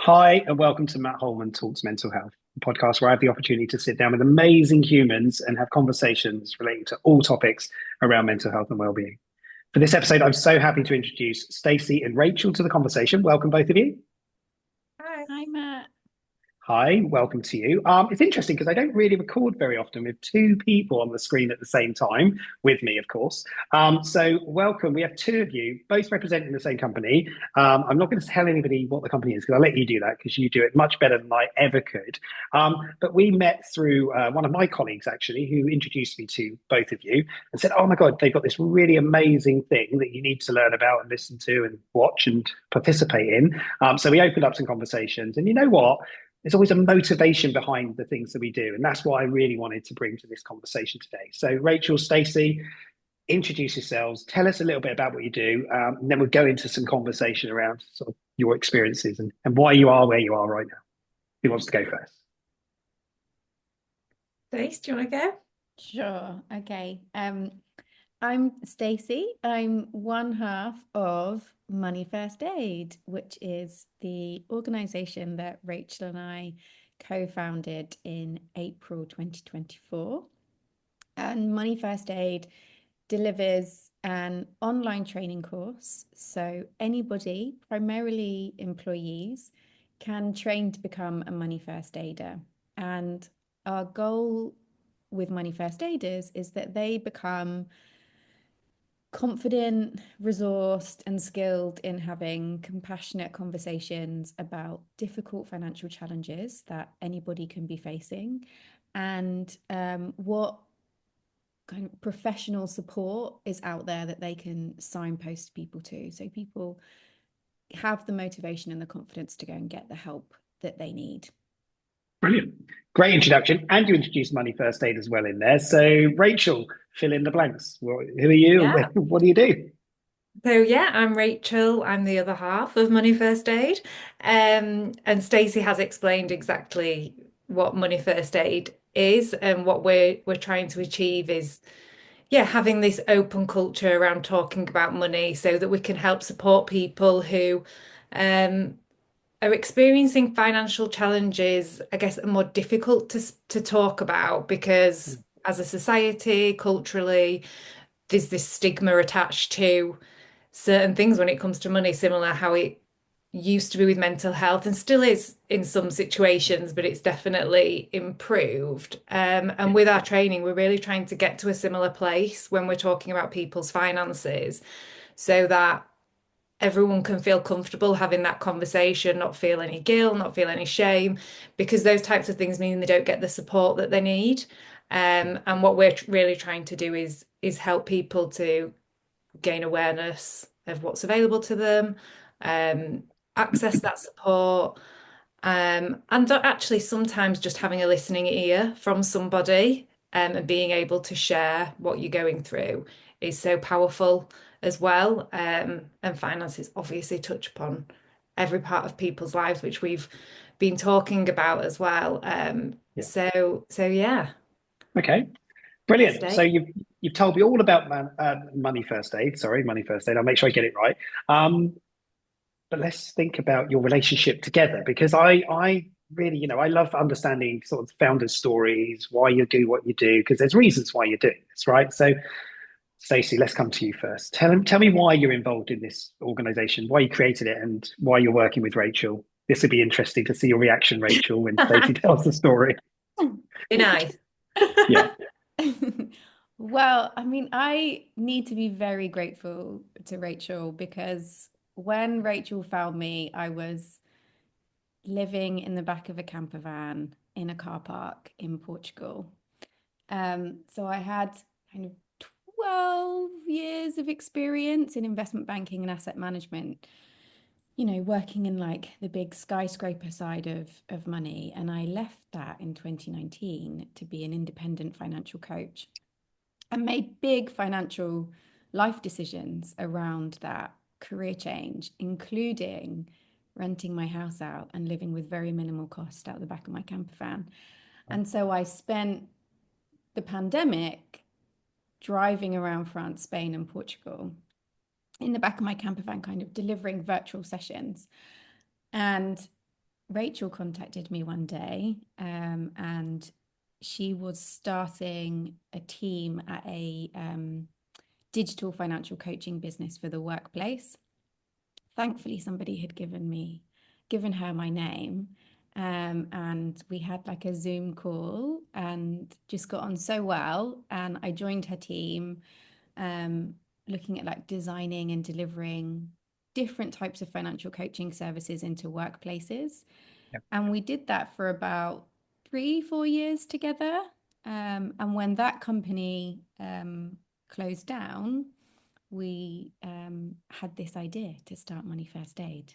Hi, and welcome to Matt Holman Talks Mental Health, a podcast where I have the opportunity to sit down with amazing humans and have conversations relating to all topics around mental health and well-being. For this episode, I'm so happy to introduce Stacey and Rachel to the conversation. Welcome, both of you. Hi. Hi, Matt. Hi, welcome to you. It's interesting because I don't really record very often with two people on the screen at the same time, with me, of course. So, welcome. We have two of you, both representing the same company. I'm not going to tell anybody what the company is because I'll let you do that because you do it much better than I ever could. But we met through one of my colleagues, actually, who introduced me to both of you and said, "Oh my God, they've got this really amazing thing that you need to learn about and listen to and watch and participate in." So, we opened up some conversations. And you know what? There's always a motivation behind the things that we do. And that's what I really wanted to bring to this conversation today. So, Rachel, Stacey, introduce yourselves, tell us a little bit about what you do, and then we'll go into some conversation around sort of your experiences and why you are where you are right now. Who wants to go first? Stacey, do you want to go? Sure. Okay. I'm Stacey. I'm one half of Money First Aid, which is the organization that Rachel and I co-founded in April 2024. And Money First Aid delivers an online training course. So anybody, primarily employees, can train to become a Money First Aider. And our goal with Money First Aiders is that they become confident, resourced, and skilled in having compassionate conversations about difficult financial challenges that anybody can be facing, and what kind of professional support is out there that they can signpost people to, so people have the motivation and the confidence to go and get the help that they need. Brilliant. Great introduction. And you introduced Money First Aid as well in there. So, Rachel, fill in the blanks. Well, who are you and Yeah. what do you do? I'm Rachel. I'm the other half of Money First Aid. And Stacey has explained exactly what Money First Aid is, and what we're trying to achieve is, yeah, having this open culture around talking about money so that we can help support people who um are experiencing financial challenges, I guess, are more difficult to talk about because as a society, culturally, there's this stigma attached to certain things when it comes to money, similar how it used to be with mental health and still is in some situations, but it's definitely improved. And Yeah. with our training, we're really trying to get to a similar place when we're talking about people's finances so that everyone can feel comfortable having that conversation, not feel any guilt, not feel any shame, because those types of things mean they don't get the support that they need. And what we're really trying to do is help people to gain awareness of what's available to them, um, access that support, and actually sometimes just having a listening ear from somebody, and being able to share what you're going through is so powerful as well. And finances obviously touch upon every part of people's lives, which we've been talking about as well. Yeah. So yeah, Okay. first Brilliant. So aid. you've told me all about Money First Aid. Sorry, Money First Aid. I'll make sure I get it right. Um, but let's think about your relationship together because I really, I love understanding sort of founders' stories, why you do what you do, because there's reasons why you're doing this, right? So, Stacey, let's come to you first. Tell me why you're involved in this organization, why you created it, and why you're working with Rachel. This would be interesting to see your reaction, Rachel, when Stacey tells the story. Be nice. Yeah. Well, I mean, I need to be very grateful to Rachel because when Rachel found me, I was living in the back of a camper van in a car park in Portugal. So I had kind of 12 years of experience in investment banking and asset management, working in like the big skyscraper side of money. And I left that in 2019 to be an independent financial coach and made big financial life decisions around that career change, including renting my house out and living with very minimal cost out the back of my camper van. And so I spent the pandemic driving around France, Spain, and Portugal in the back of my camper van, kind of delivering virtual sessions. And Rachel contacted me one day, and she was starting a team at a digital financial coaching business for the workplace. Thankfully, somebody had given her my name. And we had like a Zoom call and just got on so well. And I joined her team, um, looking at like designing and delivering different types of financial coaching services into workplaces. Yeah. And we did that for about 3, 4 years together. And when that company closed down, we had this idea to start Money First Aid.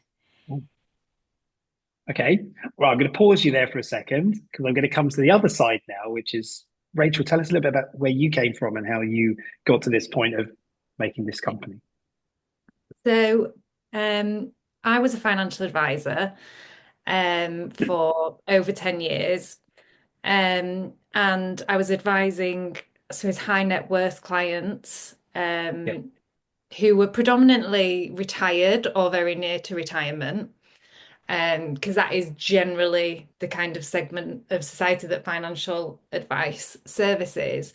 Okay. Well, I'm going to pause you there for a second because I'm going to come to the other side now, which is Rachel, tell us a little bit about where you came from and how you got to this point of making this company. So, I was a financial advisor for over 10 years. And I was advising, so his high net worth clients, Yeah. who were predominantly retired or very near to retirement, because that is generally the kind of segment of society that financial advice services.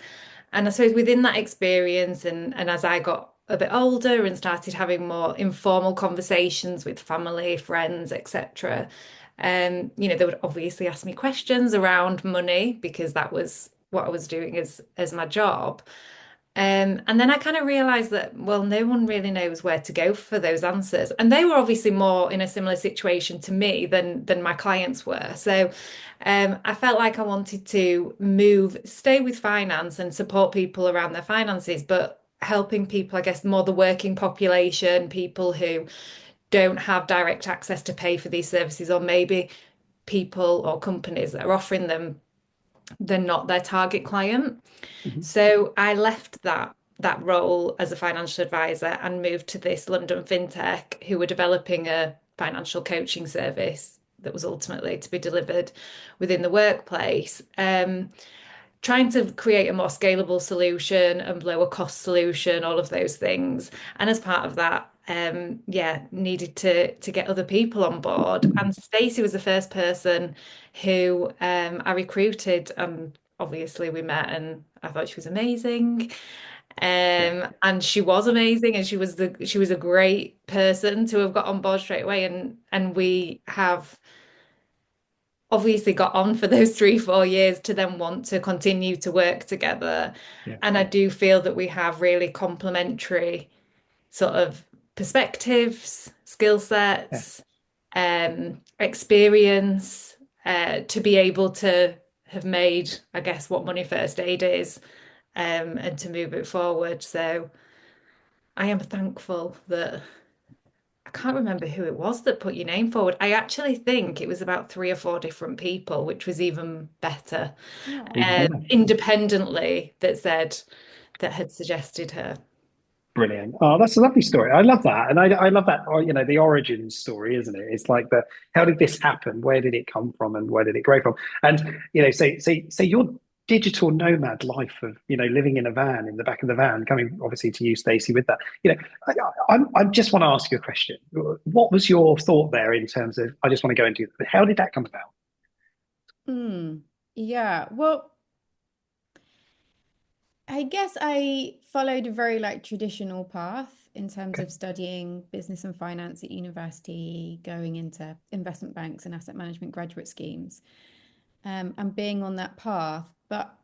And I suppose within that experience, and as I got a bit older and started having more informal conversations with family, friends, etc., they would obviously ask me questions around money because that was what I was doing as my job. And then I kind of realized that, well, no one really knows where to go for those answers. And they were obviously more in a similar situation to me than my clients were. So I felt like I wanted to stay with finance and support people around their finances, but helping people, I guess, more the working population, people who don't have direct access to pay for these services, or maybe people or companies that are offering them, they're not their target client. Mhm. So I left that role as a financial advisor and moved to this London fintech who were developing a financial coaching service that was ultimately to be delivered within the workplace. Trying to create a more scalable solution and lower cost solution, all of those things. And as part of that, needed to get other people on board. And Stacey was the first person who I recruited, and obviously we met, and I thought she was amazing. Yeah. And she was amazing, and she was a great person to have got on board straight away, and we have obviously got on for those 3, 4 years to then want to continue to work together. Yeah. And I do feel that we have really complementary sort of perspectives, skill Yeah. sets, experience, to be able to have made, I guess, what Money First Aid is, and to move it forward. So I am thankful that I can't remember who it was that put your name forward. I actually think it was about 3 or 4 different people, which was even better, Oh, independently that had suggested her. Brilliant. Oh, that's a lovely story. I love that. And I love that, the origin story, isn't it? It's like how did this happen? Where did it come from and where did it grow from? And, so your digital nomad life of, living in a van, in the back of the van, coming obviously to you, Stacey, with that, I just want to ask you a question. What was your thought there in terms of, I just want to go into, how did that come about? yeah. Well, I guess I followed a very like traditional path in terms Okay. of studying business and finance at university, going into investment banks and asset management graduate schemes, and being on that path. But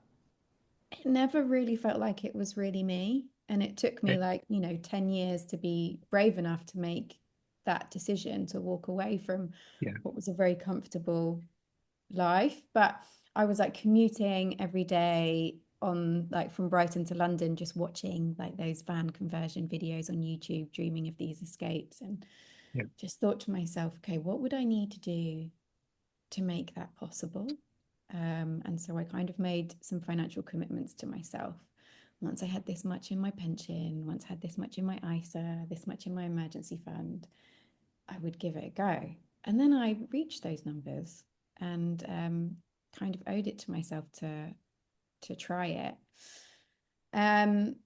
it never really felt like it was really me. And it took me Okay. like, 10 years to be brave enough to make that decision to walk away from Yeah. what was a very comfortable life. But I was like commuting every day on like from Brighton to London, just watching like those van conversion videos on YouTube, dreaming of these escapes, and Yeah. just thought to myself, okay, what would I need to do to make that possible? And so I kind of made some financial commitments to myself. Once I had this much in my pension, once I had this much in my ISA, this much in my emergency fund, I would give it a go. And then I reached those numbers and kind of owed it to myself to try it. And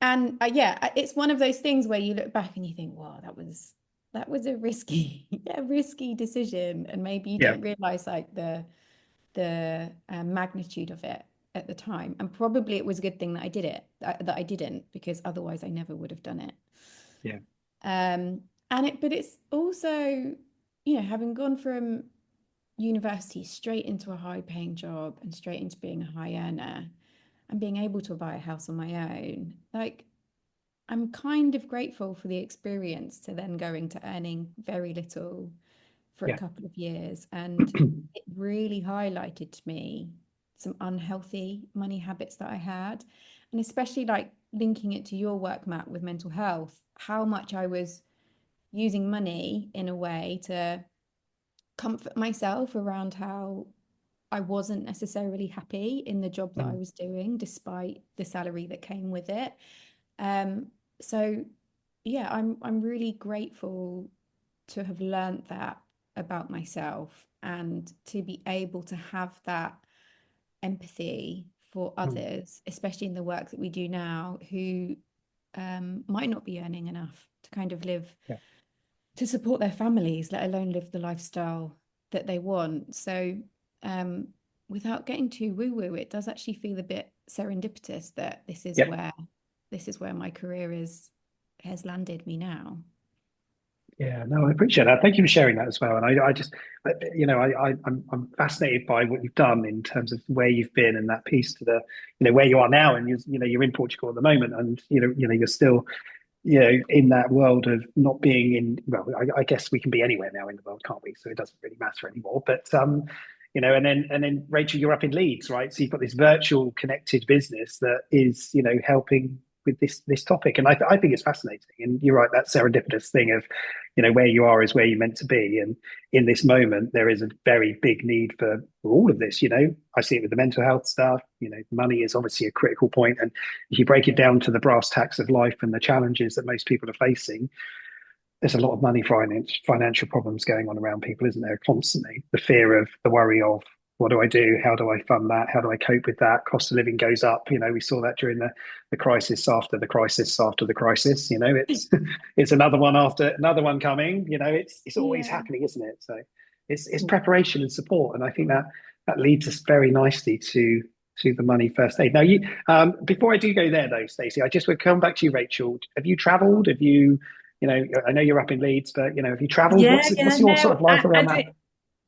yeah, it's one of those things where you look back and you think, wow, that was that was a risky, a risky decision, and maybe you Yeah, don't realize like the magnitude of it at the time. And probably it was a good thing that I did it, that I didn't, because otherwise I never would have done it. yeah, But it's also, having gone from university straight into a high paying job and straight into being a high earner and being able to buy a house on my own, like I'm kind of grateful for the experience to then going to earning very little for a yeah, couple of years. And it really highlighted to me some unhealthy money habits that I had. And especially like linking it to your work, Matt, with mental health, how much I was using money in a way to comfort myself around how I wasn't necessarily happy in the job that I Mm, was doing, despite the salary that came with it. Um, so yeah, I'm really grateful to have learned that about myself and to be able to have that empathy for mm, others, especially in the work that we do now, who might not be earning enough to kind of live yeah. to support their families, let alone live the lifestyle that they want. So, um, without getting too woo-woo, it does actually feel a bit serendipitous that Yeah. this is where my career is has landed me now. Yeah, no, I appreciate that. Thank you for sharing that as well. And I just, I'm fascinated by what you've done in terms of where you've been and that piece to the, where you are now. And you're in Portugal at the moment, and you're still, in that world of not being in. Well, I guess we can be anywhere now in the world, can't we? So it doesn't really matter anymore. But and then Rachel, you're up in Leeds, right? So you've got this virtual connected business that is, helping with this topic, and I think it's fascinating. And you're right, that serendipitous thing of, where you are is where you're meant to be, and in this moment there is a very big need for all of this. I see it with the mental health stuff. Money is obviously a critical point, and if you break it down to the brass tacks of life and the challenges that most people are facing, there's a lot of money financial problems going on around people, isn't there? Constantly, the fear of the worry of what do I do? How do I fund that? How do I cope with that? Cost of living goes up. We saw that during the crisis after the crisis after the crisis. It's another one after another one coming. It's always Yeah. happening, isn't it? So it's preparation and support, and I think that leads us very nicely to the money first aid. Now, before I do go there though, Stacey, I just would come back to you, Rachel. Have you travelled? Have you I know you're up in Leeds, but have you travelled? Yeah, What's yeah, your sort no, of life I around that? did.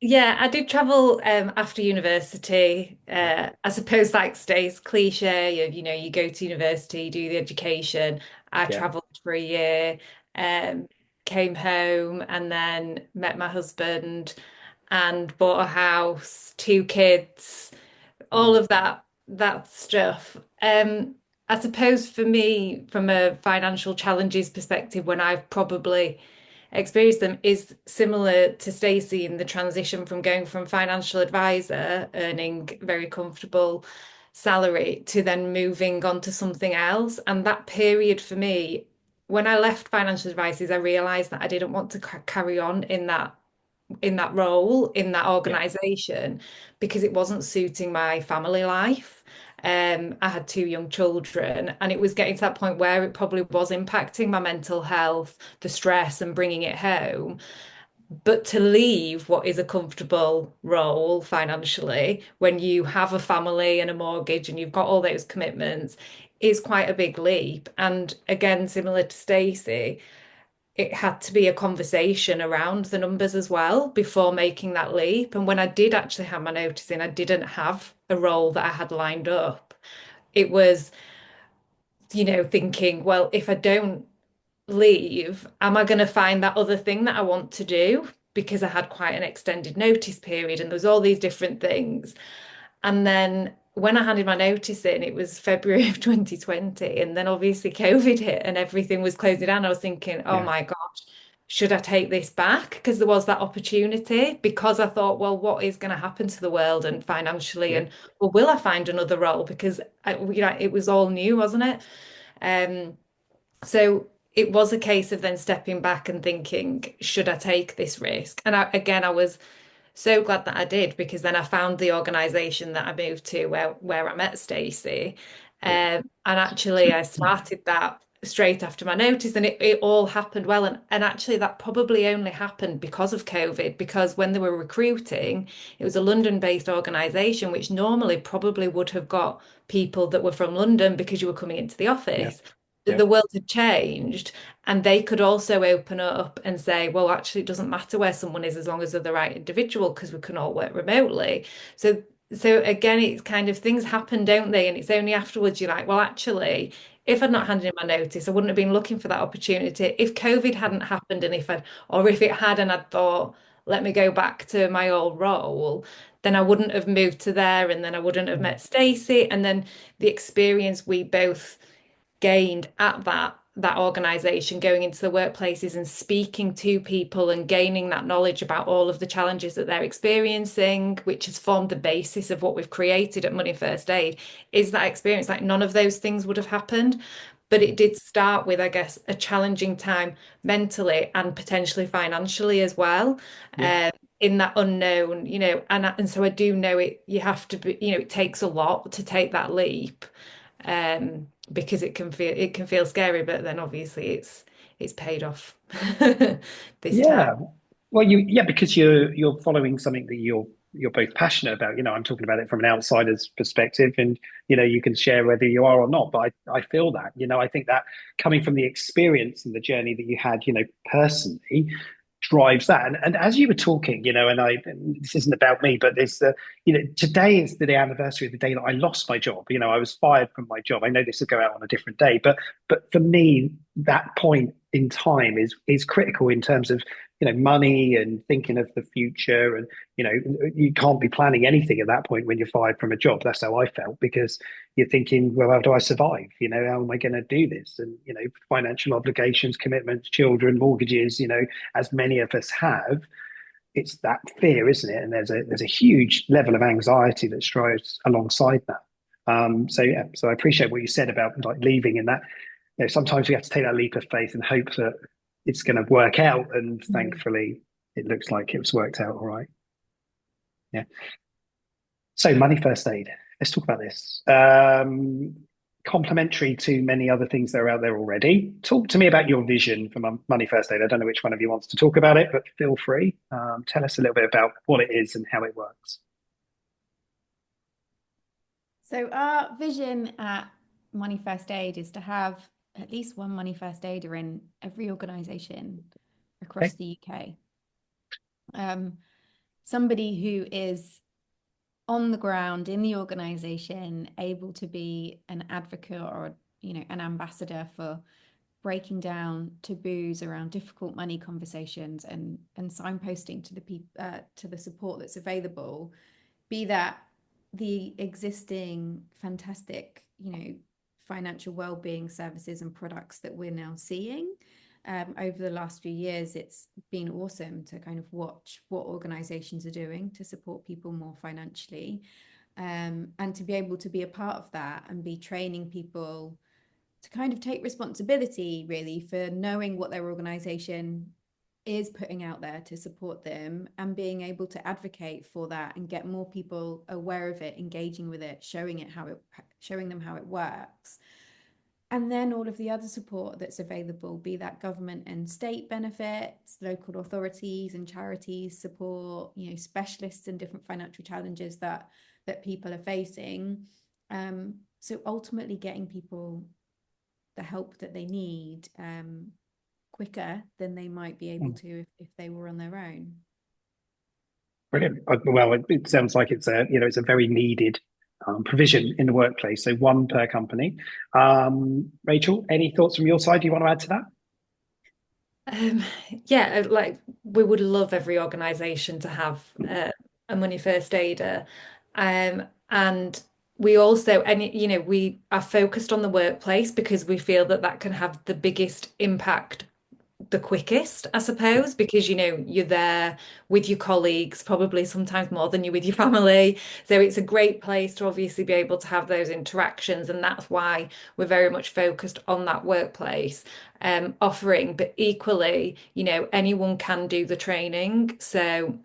Yeah, I did travel after university. Yeah, I suppose like stays cliche of, you go to university, do the education. I yeah, traveled for a year, um, came home and then met my husband and bought a house, two kids, all mm, of that stuff. I suppose for me, from a financial challenges perspective, when I've probably experienced them, is similar to Stacey in the transition from going from financial advisor, earning very comfortable salary, to then moving on to something else. And that period for me, when I left financial advices, I realized that I didn't want to carry on in that role in that yeah, organization because it wasn't suiting my family life. I had two young children, and it was getting to that point where it probably was impacting my mental health, the stress, and bringing it home. But to leave what is a comfortable role financially when you have a family and a mortgage and you've got all those commitments is quite a big leap. And again, similar to Stacey, it had to be a conversation around the numbers as well before making that leap. And when I did actually have my notice in, I didn't have a role that I had lined up. It was, thinking, well, if I don't leave, am I going to find that other thing that I want to do? Because I had quite an extended notice period and there was all these different things. And then when I handed my notice in, it was February of 2020. And then obviously COVID hit and everything was closing down. I was thinking, oh yeah, my gosh, should I take this back? Because there was that opportunity. Because I thought, well, what is going to happen to the world and financially? yeah, And well, will I find another role? Because it was all new, wasn't it? Um, so it was a case of then stepping back and thinking, should I take this risk? And again, I was so glad that I did because then I found the organization that I moved to where I met Stacey. yeah. And actually I started that. straight after my notice, and it all happened well. And actually, that probably only happened because of COVID, because when they were recruiting, it was a London-based organisation, which normally probably would have got people that were from London because you were coming into the Yeah. office. Yeah. The world had changed, and they could also open up and say, well, actually, it doesn't matter where someone is as long as they're the right individual because we can all work remotely. So, so again, it's kind of things happen, don't they? And it's only afterwards you're like, well, actually, if I'd not handed in my notice, I wouldn't have been looking for that opportunity. If COVID hadn't happened, and or if it had, and I'd thought, let me go back to my old role, then I wouldn't have moved to there, and then I wouldn't have Mm. met Stacey, and then the experience we both gained at that organization, going into the workplaces and speaking to people and gaining that knowledge about all of the challenges that they're experiencing, which has formed the basis of what we've created at Money First Aid, is that experience. Like none of those things would have happened. But it did start with, I guess, a challenging time mentally and potentially financially as well. Yeah. In that unknown, and so I do know it, you have to be, it takes a lot to take that leap, because it can feel scary, but then obviously it's paid off this time. Yeah. Well, yeah, because you're following something that you're both passionate about. I'm talking about it from an outsider's perspective, and you can share whether you are or not. But I feel that. I think that coming from the experience and the journey that you had, personally, drives that. And as you were talking, and this isn't about me, but there's today is the anniversary of the day that I lost my job. I was fired from my job. I know this will go out on a different day, but for me, that point in time is critical in terms of money and thinking of the future. And you can't be planning anything at that point when you're fired from a job. That's how I felt, because you're thinking, well, how do I survive? How am I going to do this? And financial obligations, commitments, children, mortgages, as many of us have. It's that fear, isn't it? And there's a huge level of anxiety that strives alongside that. So yeah, so I appreciate what you said about like leaving, and that sometimes we have to take that leap of faith and hope that it's going to work out. And Mm. thankfully, it looks like it was worked out all right. Yeah. So money first aid. Let's talk about this. Complementary to many other things that are out there already. Talk to me about your vision for money first aid. I don't know which one of you wants to talk about it, but feel free. Tell us a little bit about what it is and how it works. So our vision at Money First Aid is to have at least one Money First Aider in every organisation across Okay. the UK. Somebody who is on the ground in the organisation, able to be an advocate or an ambassador for breaking down taboos around difficult money conversations and signposting to the people to the support that's available, be that the existing fantastic, financial well-being services and products that we're now seeing. Over the last few years, it's been awesome to kind of watch what organizations are doing to support people more financially, and to be able to be a part of that and be training people to kind of take responsibility really for knowing what their organization is putting out there to support them, and being able to advocate for that and get more people aware of it, engaging with it, showing them how it works. And then all of the other support that's available, be that government and state benefits, local authorities and charities support, specialists in different financial challenges that people are facing. So ultimately getting people the help that they need, quicker than they might be able to if they were on their own. Brilliant. Well, it sounds like it's a very needed provision in the workplace. So one per company. Rachel, any thoughts from your side you want to add to that? Um, yeah, like we would love every organisation to have a money first aider, and we also, and we are focused on the workplace because we feel that that can have the biggest impact the quickest, I Yeah. suppose, because you're there with your colleagues, probably sometimes more than you're with your family. So it's a great place to obviously be able to have those interactions, and that's why we're very much focused on that workplace offering. But equally, anyone can do the training. So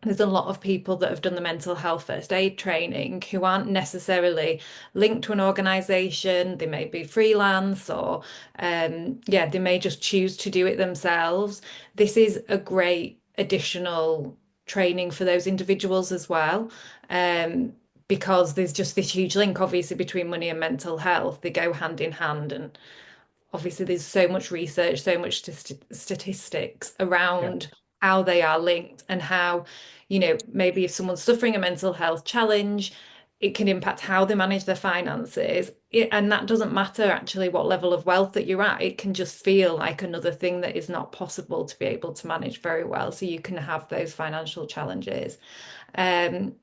there's a lot of people that have done the mental health first aid training who aren't necessarily linked to an organization. They may be freelance or, yeah, they may just choose to do it themselves. This is a great additional training for those individuals as well. Because there's just this huge link, obviously, between money and mental health. They go hand in hand, and obviously there's so much research, so much statistics Yeah, around how they are linked and how, maybe if someone's suffering a mental health challenge, it can impact how they manage their finances. And that doesn't matter actually what level of wealth that you're at. It can just feel like another thing that is not possible to be able to manage very well. So you can have those financial challenges. Um,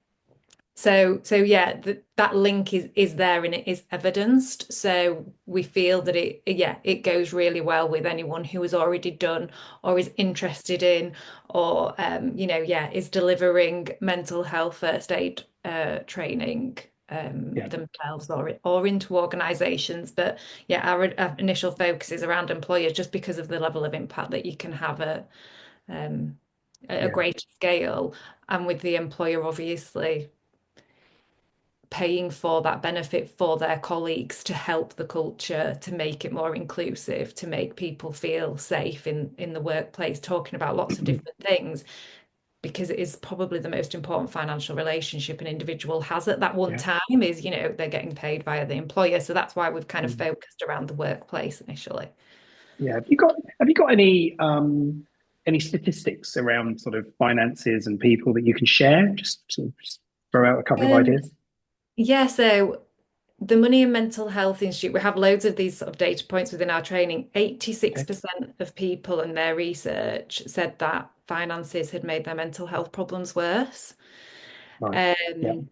so yeah, that link is there and it is evidenced. So we feel that it goes really well with anyone who has already done or is interested in or is delivering mental health first aid training yeah, themselves or into organizations. But yeah, our initial focus is around employers just because of the level of impact that you can have um, at a yeah, greater scale, and with the employer obviously paying for that benefit for their colleagues to help the culture, to make it more inclusive, to make people feel safe in the workplace, talking about lots of different things, because it is probably the most important financial relationship an individual has at that one yeah. time is, they're getting paid via the employer. So that's why we've kind of Mm. focused around the workplace initially. Yeah. Have you got any statistics around sort of finances and people that you can share? Just sort of just throw out a couple of Um, ideas. yeah, so the Money and Mental Health Institute, we have loads of these sort of data points within our training. Okay. 86% of people in their research said that finances had made their mental health problems worse. Right. Yeah. Um,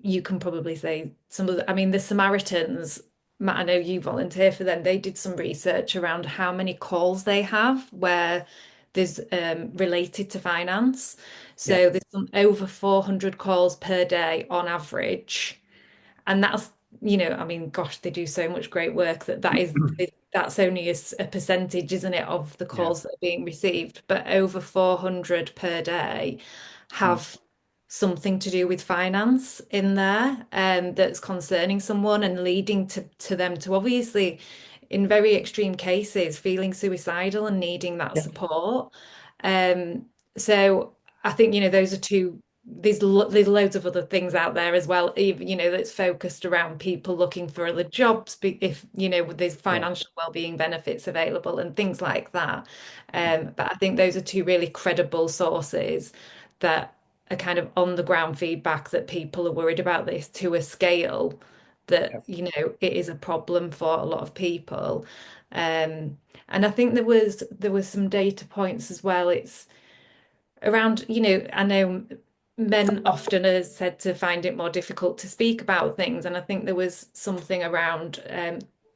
you can probably say some of I mean, the Samaritans, Matt, I know you volunteer for them. They did some research around how many calls they have where there's related to finance. Yeah. So there's over 400 calls per day on average, and that's, I mean, gosh, they do so much great work that's only a percentage, isn't it, of the Yeah. calls that are being received. But over 400 per day Mm. have something to do with finance in there, that's concerning someone and leading to them to obviously, in very extreme cases, feeling suicidal and needing that Yeah. support. Um, so I think, those are two. There's loads of other things out there as well, even, that's focused around people looking for other jobs, if, there's Yeah. financial well-being benefits available and things like that. But I think those are two really credible sources that are kind of on the ground feedback that people are worried about this to a scale that, Yeah. it is a problem for a lot of people. And I think there was some data points as well. It's around, I know men often are said to find it more difficult to speak about things, and I think there was something around,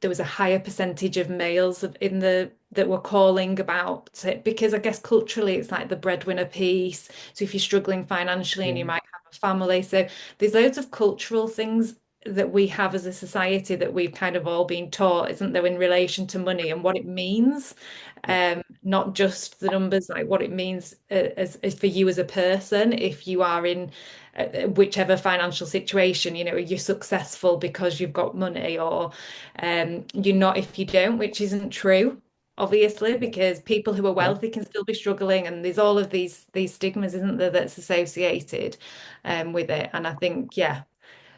there was a higher percentage of males in the that were calling about it, because I guess culturally it's like the breadwinner piece. So if you're struggling financially and you Yeah. might have a family, so there's loads of cultural things that we have as a society that we've kind of all been taught, isn't there, in relation to money and what it means, Yeah. not just the numbers, like what it means as for you as a person. If you are in whichever financial situation, you're successful because you've got money, or you're not if you don't, which isn't true, obviously, Yeah. because people who are Yeah. wealthy can still be struggling, and there's all of these stigmas, isn't there, that's associated with it. And I think, yeah,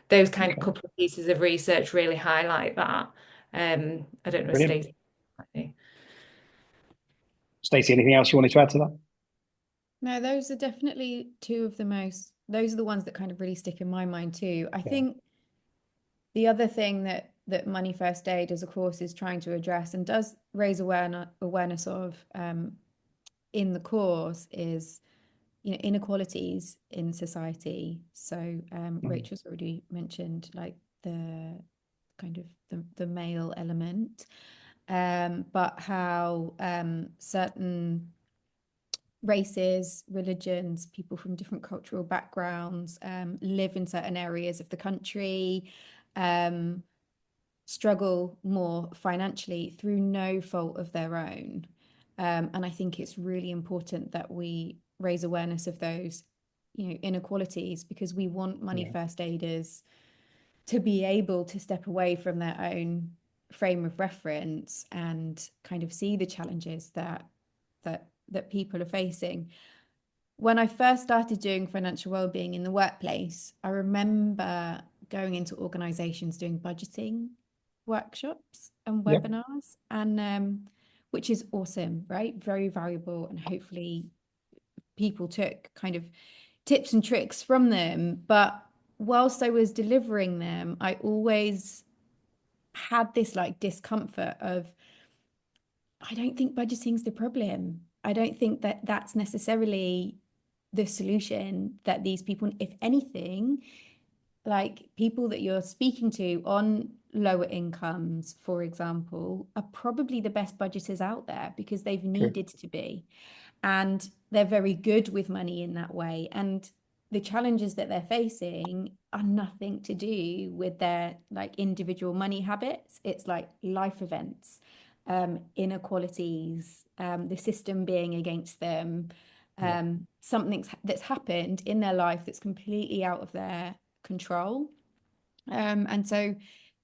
those kind of Okay. couple of pieces of research really highlight that. I don't know, Brilliant. Stacey. Stacey, anything else you wanted to add to that? No, those are definitely two of the most, those are the ones that kind of really stick in my mind too. I Yeah. think the other thing that Money First Aid as a course is trying to address and does raise awareness of in the course is, inequalities in society. So Mm. Rachel's already mentioned like the kind of the male element, but how certain races, religions, people from different cultural backgrounds live in certain areas of the country, um, struggle more financially through no fault of their own. And I think it's really important that we raise awareness of those inequalities, because we want money first aiders to be able to step away from their own frame of reference and kind of see the challenges that people are facing. When I first started doing financial well-being in the workplace, I remember going into organizations doing budgeting workshops and Yep. webinars, and which is awesome, right? Very valuable, and hopefully people took kind of tips and tricks from them. But whilst I was delivering them, I always had this like discomfort of, I don't think budgeting's the problem. I don't think that that's necessarily the solution that these people, if anything, like people that you're speaking to on lower incomes, for example, are probably the best budgeters out there because they've True. needed to be. And they're very good with money in that way. And the challenges that they're facing are nothing to do with their like individual money habits. It's like life events, inequalities, the system being against them, Yeah. something that's happened in their life that's completely out of their control. And so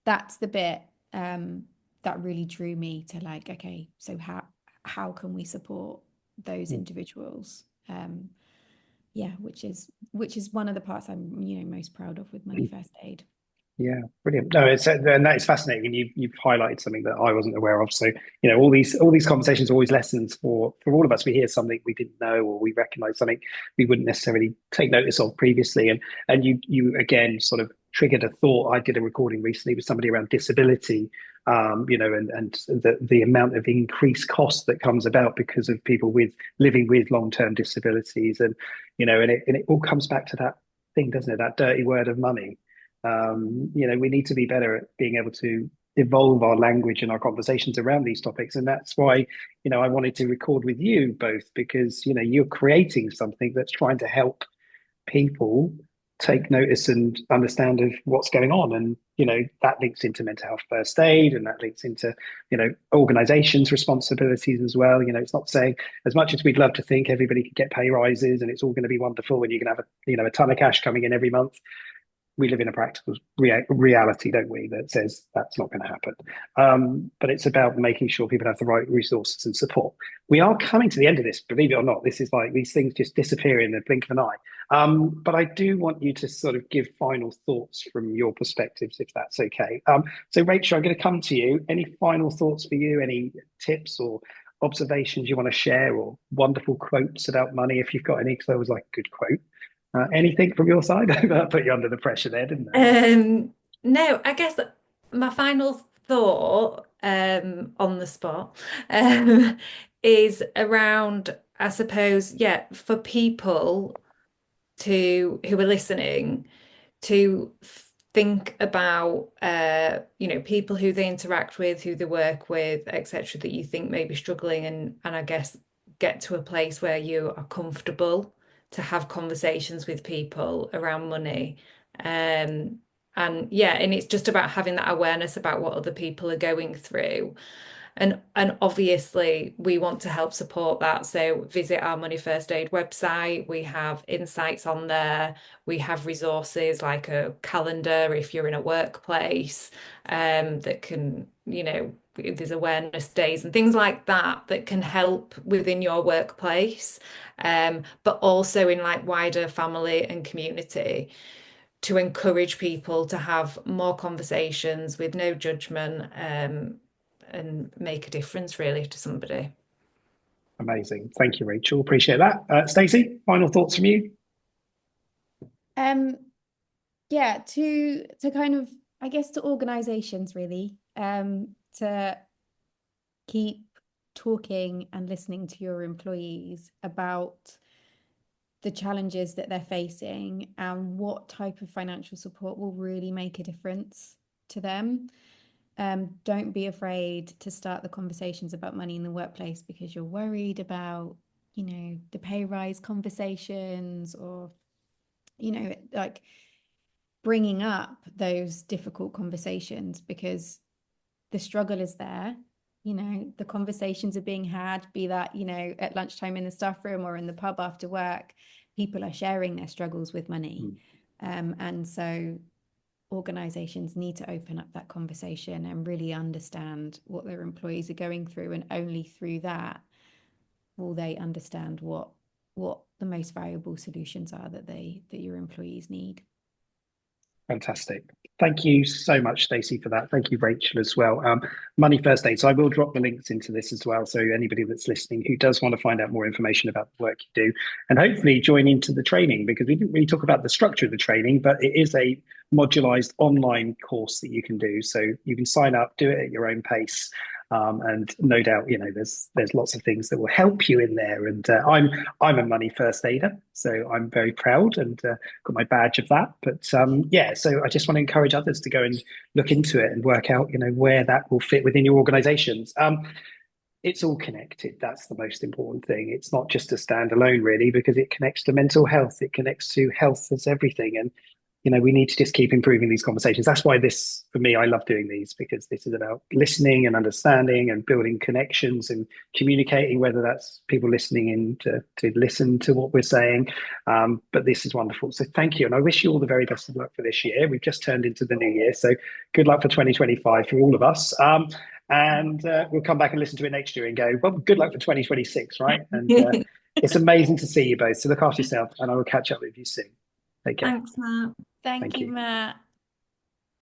that's the bit that really drew me to like, okay, so how can we support those individuals? Yeah, which is one of the parts I'm, most proud of with Money First Aid. Yeah, brilliant. No, it's and that is fascinating, and you've highlighted something that I wasn't aware of. So, all these conversations are always lessons for all of us. We hear something we didn't know, or we recognise something we wouldn't necessarily take notice of previously. And you again sort of triggered a thought. I did a recording recently with somebody around disability, and the amount of increased cost that comes about because of people with living with long-term disabilities, and it all comes back to that thing, doesn't it? That dirty word of money. We need to be better at being able to evolve our language and our conversations around these topics. And that's why, I wanted to record with you both, because, you're creating something that's trying to help people take notice and understand of what's going on. And, that links into mental health first aid, and that links into, organizations' responsibilities as well. It's not saying, as much as we'd love to think everybody could get pay rises and it's all going to be wonderful and you can have a ton of cash coming in every month, we live in a practical reality, don't we, that says that's not going to happen. But it's about making sure people have the right resources and support. We are coming to the end of this, believe it or not. This is like these things just disappear in the blink of an eye. But I do want you to sort of give final thoughts from your perspectives, if that's okay. So, Rachel, I'm going to come to you. Any final thoughts for you? Any tips or observations you want to share, or wonderful quotes about money, if you've got any? Because that was like a good quote. Anything from your side? I put you under the pressure there, didn't I? No, I guess my final thought on the spot is around, I suppose, yeah, for people who are listening to think about people who they interact with, who they work with, etc., that you think may be struggling, and I guess get to a place where you are comfortable to have conversations with people around money. Um, and yeah, and it's just about having that awareness about what other people are going through. And obviously we want to help support that. So visit our Money First Aid website. We have insights on there. We have resources like a calendar if you're in a workplace, that can, there's awareness days and things like that that can help within your workplace, but also in like wider family and community, to encourage people to have more conversations with no judgment, and make a difference really to somebody. Amazing. Thank you, Rachel. Appreciate that. Stacey, final thoughts from you? Um, yeah, to kind of, I guess, to organizations really, to keep talking and listening to your employees about the challenges that they're facing and what type of financial support will really make a difference to them. Don't be afraid to start the conversations about money in the workplace because you're worried about, the pay rise conversations, or, like bringing up those difficult conversations, because the struggle is there. The conversations are being had, be that, at lunchtime in the staff room or in the pub after work. people are sharing their struggles with money. Mm. And so organizations need to open up that conversation and really understand what their employees are going through. And only through that will they understand what the most valuable solutions are that your employees need. Fantastic. Thank you so much, Stacey, for that. Thank you, Rachel, as well. Money First Aid. So I will drop the links into this as well. So anybody that's listening who does want to find out more information about the work you do and hopefully join into the training, because we didn't really talk about the structure of the training, but it is a modularized online course that you can do. So you can sign up, do it at your own pace. And no doubt, there's lots of things that will help you in there. And I'm a money first aider, so I'm very proud and got my badge of that. But yeah, so I just want to encourage others to go and look into it and work out, where that will fit within your organisations. It's all connected. That's the most important thing. It's not just a standalone, really, because it connects to mental health. It connects to health as everything. And we need to just keep improving these conversations. That's why for me, I love doing these, because this is about listening and understanding and building connections and communicating, whether that's people listening in to listen to what we're saying. But this is wonderful. So thank you. And I wish you all the very best of luck for this year. We've just turned into the new year. So good luck for 2025 for all of us. And we'll come back and listen to it next year and go, well, good luck for 2026, right? And it's amazing to see you both. So look after yourself, and I will catch up with you soon. Take care. Thanks, Matt. Thank Thank you, you. Matt.